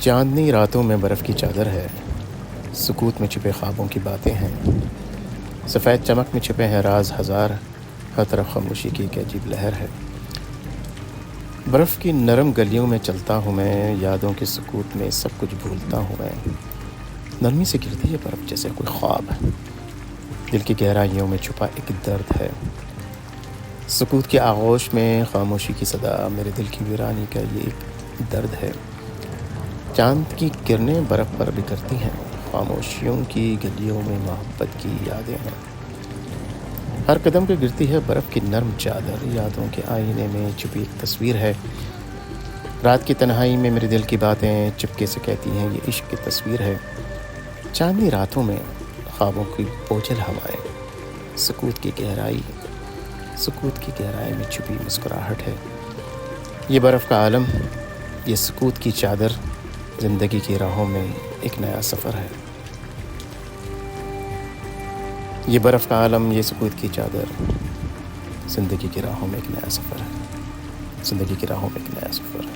چاندنی راتوں میں برف کی چادر ہے، سکوت میں چھپے خوابوں کی باتیں ہیں، سفید چمک میں چھپے ہیں راز ہزار، ہر طرف خاموشی کی ایک عجیب لہر ہے۔ برف کی نرم گلیوں میں چلتا ہوں میں، یادوں کے سکوت میں سب کچھ بھولتا ہوں میں، نرمی سے گرتی ہے برف جیسے کوئی خواب، دل کی گہرائیوں میں چھپا ایک درد ہے، سکوت کی آغوش میں خاموشی کی صدا، میرے دل کی ویرانی کا یہ ایک درد ہے۔ چاند کی کرنیں برف پر بکھرتی ہیں، خاموشیوں کی گلیوں میں محبت کی یادیں ہیں، ہر قدم پہ گرتی ہے برف کی نرم چادر، یادوں کے آئینے میں چھپی ایک تصویر ہے، رات کی تنہائی میں میرے دل کی باتیں چپکے سے کہتی ہیں یہ عشق کی تصویر ہے۔ چاندنی راتوں میں خوابوں کی بوجھل ہوائیں، سکوت کی گہرائی میں چھپی مسکراہٹ ہے، یہ برف کا عالم، یہ سکوت کی چادر، زندگی کی راہوں میں ایک نیا سفر ہے۔ یہ برف کا عالم، یہ سکوت کی چادر، زندگی کی راہوں میں ایک نیا سفر ہے، زندگی کی راہوں میں ایک نیا سفر ہے۔